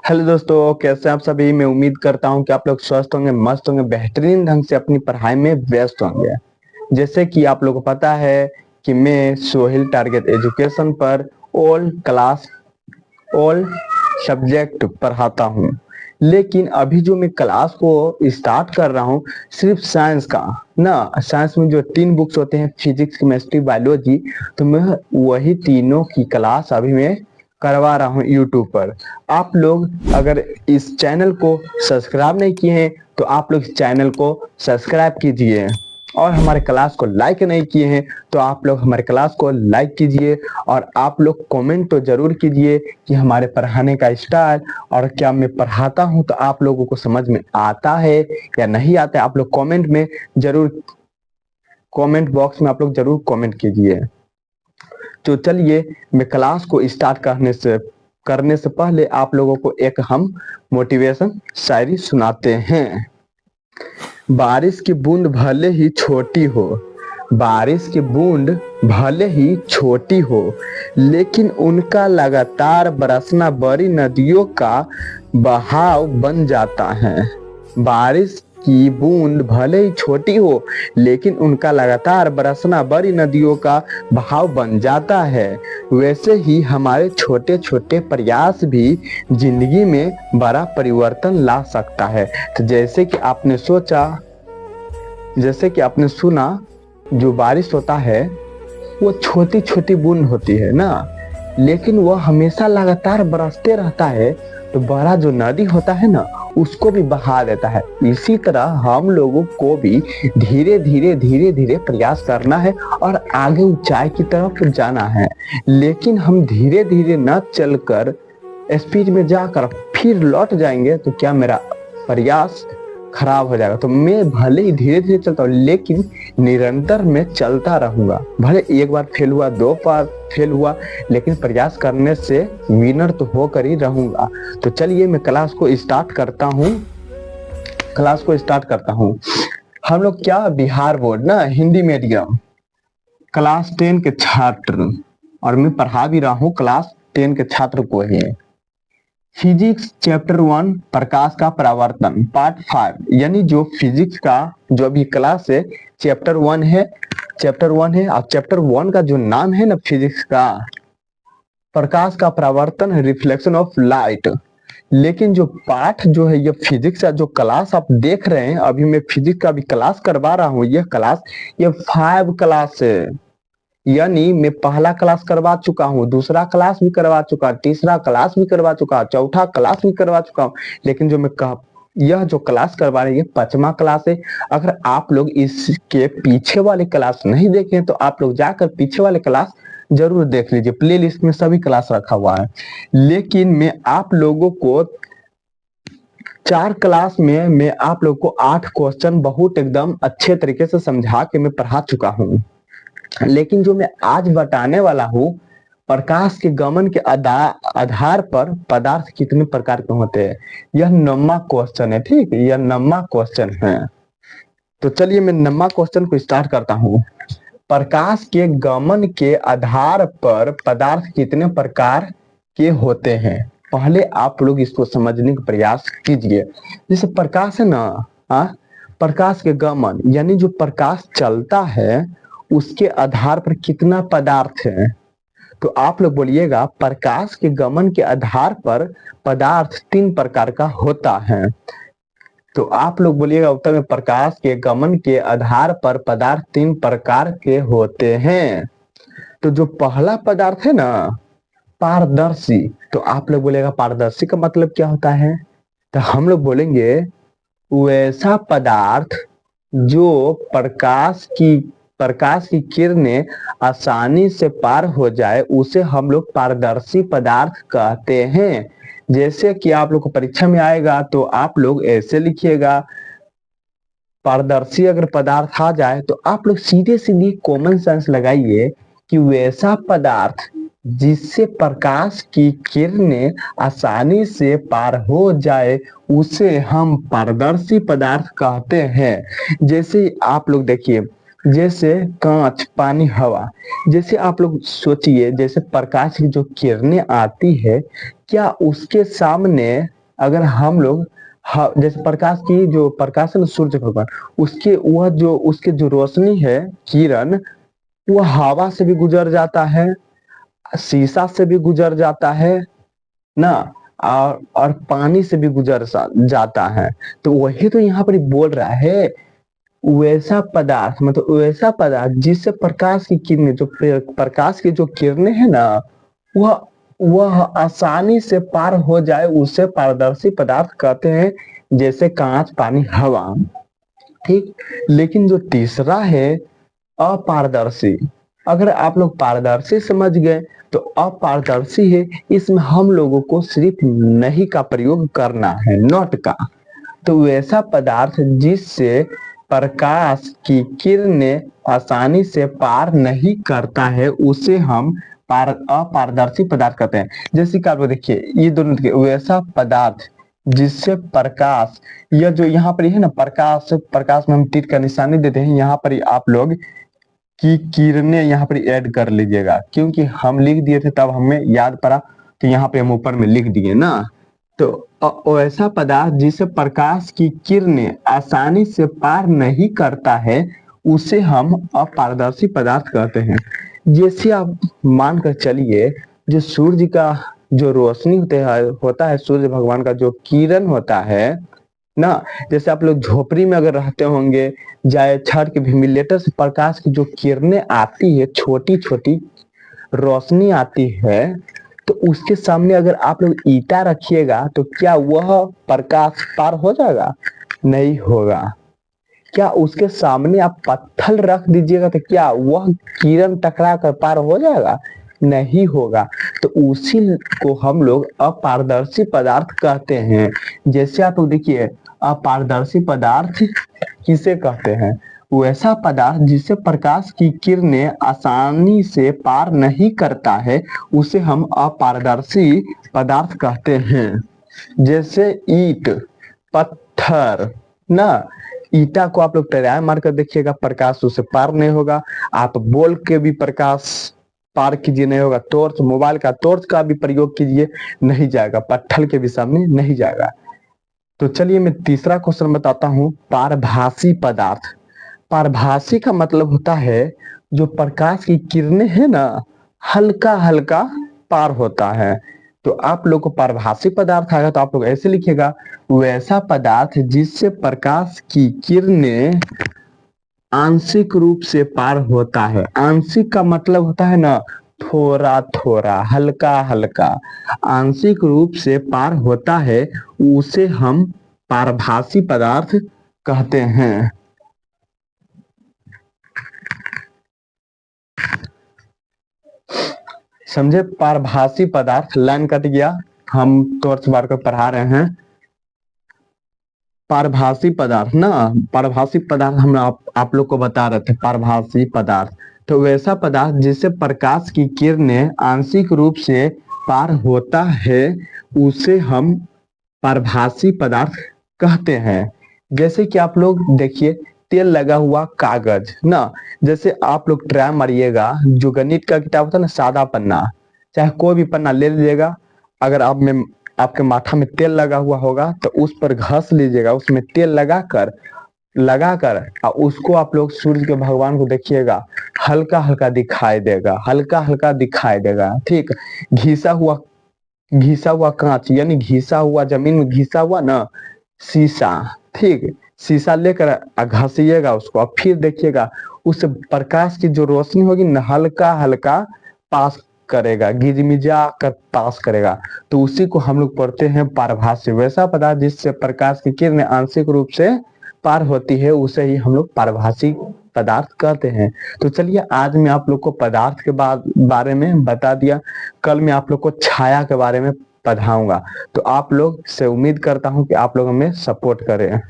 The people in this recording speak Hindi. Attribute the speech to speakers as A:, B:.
A: हेलो दोस्तों, कैसे हैं आप सभी। मैं उम्मीद करता हूं कि आप लोग स्वस्थ होंगे, मस्त होंगे, बेहतरीन ढंग से अपनी पढ़ाई में व्यस्त होंगे। जैसे कि आप लोगों को पता है कि मैं सोहेल टारगेट एजुकेशन पर ऑल क्लास ऑल सब्जेक्ट पढ़ाता हूं। लेकिन अभी जो मैं क्लास को स्टार्ट कर रहा हूं सिर्फ साइंस का ना। साइंस में जो 3 बुक्स होते हैं, फिजिक्स, केमिस्ट्री, बायोलॉजी, तो मैं वही तीनों की क्लास अभी मैं करवा रहा हूं यूट्यूब पर। आप लोग अगर इस चैनल को सब्सक्राइब नहीं किए हैं तो आप लोग इस चैनल को सब्सक्राइब कीजिए, और हमारे क्लास को लाइक नहीं किए हैं तो आप लोग हमारे क्लास को लाइक कीजिए। और आप लोग कमेंट तो जरूर कीजिए कि हमारे पढ़ाने का स्टाइल और क्या मैं पढ़ाता हूं तो आप लोगों को समझ में आता है या नहीं आता है। आप लोग कमेंट में जरूर, कमेंट बॉक्स में आप लोग जरूर कमेंट कीजिए। तो चलिए, मैं क्लास को स्टार्ट करने से पहले आप लोगों को एक हम मोटिवेशन शायरी सुनाते हैं। बारिश की बूंद भले ही छोटी हो, बारिश की बूंद भले ही छोटी हो, लेकिन उनका लगातार बरसना बड़ी नदियों का बहाव बन जाता है। बारिश की बूंद भले ही छोटी हो, लेकिन उनका लगातार बरसना बड़ी नदियों का बहाव बन जाता है। वैसे ही हमारे छोटे छोटे प्रयास भी जिंदगी में बड़ा परिवर्तन ला सकता है। तो जैसे कि आपने सुना, जो बारिश होता है वो छोटी छोटी बूंद होती है ना, लेकिन वह हमेशा लगातार बरसते रहता है तो बड़ा जो नदी होता है ना उसको भी बहा देता है। इसी तरह हम लोगों को भी धीरे धीरे प्रयास करना है और आगे ऊंचाई की तरफ जाना है। लेकिन हम धीरे धीरे न चलकर स्पीड में जाकर फिर लौट जाएंगे तो क्या मेरा प्रयास खराब हो जाएगा। तो मैं भले ही धीरे धीरे चलता हूँ लेकिन निरंतर मैं चलता रहूंगा। भले एक बार फेल हुआ, 2 बार फेल हुआ, लेकिन प्रयास करने से विनर तो होकर ही रहूंगा। तो चलिए मैं क्लास को स्टार्ट करता हूँ। हम लोग क्या, बिहार बोर्ड ना, हिंदी मीडियम, क्लास 10 के छात्र, और मैं पढ़ा भी रहा हूँ क्लास 10 के छात्र को ही। फिजिक्स चैप्टर 1 प्रकाश का परावर्तन पार्ट 5, यानी जो फिजिक्स का जो अभी क्लास है चैप्टर 1 है। और चैप्टर 1 का जो नाम है ना फिजिक्स का, प्रकाश का परावर्तन, रिफ्लेक्शन ऑफ लाइट। लेकिन जो पाठ जो है, ये फिजिक्स का जो क्लास आप देख रहे हैं, अभी मैं फिजिक्स का भी क्लास करवा रहा हूँ। ये 5 क्लास है, यानी मैं पहला क्लास करवा चुका हूँ, दूसरा क्लास भी करवा चुका, तीसरा क्लास भी करवा चुका, चौथा क्लास भी करवा चुका हूँ। लेकिन यह जो क्लास करवा रहे हैं ये 5वां क्लास है। अगर आप लोग इसके पीछे वाले क्लास नहीं देखे तो आप लोग जाकर पीछे वाले क्लास जरूर देख लीजिए, प्ले लिस्ट में सभी क्लास रखा हुआ है। लेकिन मैं आप लोगों को 4 क्लास में मैं आप लोग को 8 क्वेश्चन बहुत एकदम अच्छे तरीके से समझा के मैं पढ़ा चुका हूँ। लेकिन जो मैं आज बताने वाला हूँ, प्रकाश के गमन के आधार पर पदार्थ कितने प्रकार के होते हैं, यह 9वां क्वेश्चन है। ठीक है, यह 9वां क्वेश्चन है। तो चलिए मैं 9वां क्वेश्चन को स्टार्ट करता हूँ। प्रकाश के गमन के आधार पर पदार्थ कितने प्रकार के होते हैं। पहले आप लोग इसको समझने का प्रयास कीजिए। जैसे प्रकाश है ना, प्रकाश के गमन यानी जो प्रकाश चलता है उसके आधार पर कितना पदार्थ है। तो आप लोग बोलिएगा, प्रकाश के गमन के आधार पर पदार्थ 3 प्रकार का होता है। तो आप लोग बोलिएगा उत्तर में, प्रकाश के गमन के आधार पर पदार्थ 3 प्रकार के होते हैं। तो जो पहला पदार्थ है ना, पारदर्शी, तो आप लोग बोलेगा पारदर्शी का मतलब क्या होता है। तो हम लोग बोलेंगे, वैसा पदार्थ जो प्रकाश की किरणें आसानी से पार हो जाए उसे हम लोग पारदर्शी पदार्थ कहते हैं। जैसे कि आप लोग को परीक्षा में आएगा तो आप लोग ऐसे लिखिएगा, पारदर्शी अगर पदार्थ आ जाए तो आप लोग सीधे सीधे कॉमन सेंस लगाइए कि वैसा पदार्थ जिससे प्रकाश की किरणें आसानी से पार हो जाए उसे हम पारदर्शी पदार्थ कहते हैं। जैसे आप लोग देखिए, जैसे कांच, पानी, हवा। जैसे आप लोग सोचिए, जैसे प्रकाश की जो किरणें आती है, क्या उसके सामने अगर हम लोग जैसे प्रकाश की जो प्रकाश है ना, सूर्य भगवान, उसके वह जो उसके जो रोशनी है, किरण, वह हवा से भी गुजर जाता है, शीशा से भी गुजर जाता है ना, और पानी से भी गुजर जाता है। तो वही तो यहाँ पर बोल रहा है, वैसा पदार्थ, मतलब वैसा पदार्थ जिससे प्रकाश की किरणें, जो प्रकाश की जो किरणें है ना, वह वह आसानी से पार हो जाए, उसे पारदर्शी पदार्थ कहते हैं, जैसे कांच, पानी, हवा। ठीक। लेकिन जो तीसरा है अपारदर्शी, अगर आप लोग पारदर्शी समझ गए तो अपारदर्शी है, इसमें हम लोगों को सिर्फ नहीं का प्रयोग करना है, नॉट का। तो वैसा पदार्थ जिससे प्रकाश की किरणें आसानी से पार नहीं करता है, उसे हम अपारदर्शी पदार्थ कहते हैं। जैसे कि आप देखिए, ये दोनों देखिए, वैसा पदार्थ जिससे प्रकाश, यह जो यहाँ पर है ना, प्रकाश, प्रकाश में हम तीर का निशानी देते हैं, यहाँ पर आप लोग की किरणें यहाँ पर ऐड कर लीजिएगा, क्योंकि हम लिख दिए थे तब हमें याद पड़ा, तो यहाँ पे हम ऊपर में लिख दिए ना। तो ऐसा पदार्थ जिसे प्रकाश की किरणें आसानी से पार नहीं करता है, उसे हम अपारदर्शी पदार्थ कहते हैं। जैसे आप मानकर चलिए, जो सूर्य का जो रोशनी होता है, सूर्य भगवान का जो किरण होता है ना, जैसे आप लोग झोपड़ी में अगर रहते होंगे, जाए छत के वेंटिलेटर से प्रकाश की जो किरणें आती है, छोटी छोटी रोशनी आती है, तो उसके सामने अगर आप लोग ईटा रखिएगा तो क्या वह प्रकाश पार हो जाएगा? नहीं होगा। क्या उसके सामने आप पत्थर रख दीजिएगा तो क्या वह किरण टकरा कर पार हो जाएगा? नहीं होगा। तो उसी को हम लोग अपारदर्शी पदार्थ कहते हैं। जैसे आप लोग देखिए, अपारदर्शी पदार्थ किसे कहते हैं? वैसा पदार्थ जिसे प्रकाश की किरणें आसानी से पार नहीं करता है, उसे हम अपारदर्शी पदार्थ कहते हैं। जैसे ईंट, पत्थर ना, ईटा को आप लोग टकराए मार कर देखिएगा, प्रकाश उससे पार नहीं होगा। आप बोल के भी प्रकाश पार कीजिए, नहीं होगा। टॉर्च, मोबाइल का टॉर्च का भी प्रयोग कीजिए, नहीं जाएगा, पत्थर के भी सामने नहीं जाएगा। तो चलिए मैं तीसरा क्वेश्चन बताता हूँ, पारभासी पदार्थ। पारभासी का मतलब होता है जो प्रकाश की किरणें है ना, हल्का हल्का पार होता है। तो आप लोग को पारभासी पदार्थ आएगा तो आप लोग ऐसे लिखिएगा, वैसा पदार्थ जिससे प्रकाश की किरणें आंशिक रूप से पार होता है। आंशिक का मतलब होता है ना, थोड़ा थोड़ा, हल्का हल्का। आंशिक रूप से पार होता है, उसे हम पारभासी पदार्थ कहते हैं। समझे? पारभासी पदार्थ, लाइन कट गया, हम टॉर्च बार कर पढ़ा रहे हैं। पारभासी पदार्थ ना, पारभासी पदार्थ हम आप लोग को बता रहे थे, पारभासी पदार्थ। तो वैसा पदार्थ जिससे प्रकाश की किरणें आंशिक रूप से पार होता है, उसे हम पारभासी पदार्थ कहते हैं। जैसे कि आप लोग देखिए, तेल लगा हुआ कागज ना, जैसे आप लोग ट्राई मारिएगा, जो गणित का किताब होता है ना, सादा पन्ना, चाहे कोई भी पन्ना ले लीजिएगा, अगर आपके माथा में तेल लगा हुआ होगा तो उस पर घस लीजिएगा, उसमें तेल लगाकर और उसको आप लोग सूर्य के भगवान को देखिएगा, हल्का हल्का दिखाई देगा, हल्का हल्का दिखाई देगा। ठीक। घिसा हुआ कांच, यानी घिसा हुआ, जमीन में घिसा हुआ ना शीशा, ठीक, शीशा लेकर घसीिएगा उसको, और फिर देखिएगा उस प्रकाश की जो रोशनी होगी ना, हल्का हल्का पास करेगा, गिजमिजा कर पास करेगा। तो उसी को हम लोग पढ़ते हैं पारभासी। वैसा पदार्थ जिससे प्रकाश की किरणें आंशिक रूप से पार होती है, उसे ही हम लोग पारभासी पदार्थ कहते हैं। तो चलिए, आज मैं आप लोग को पदार्थ के बारे में बता दिया, कल मैं आप लोग को छाया के बारे में पढ़ाऊंगा। तो आप लोग से उम्मीद करता हूं कि आप लोग हमें सपोर्ट करें।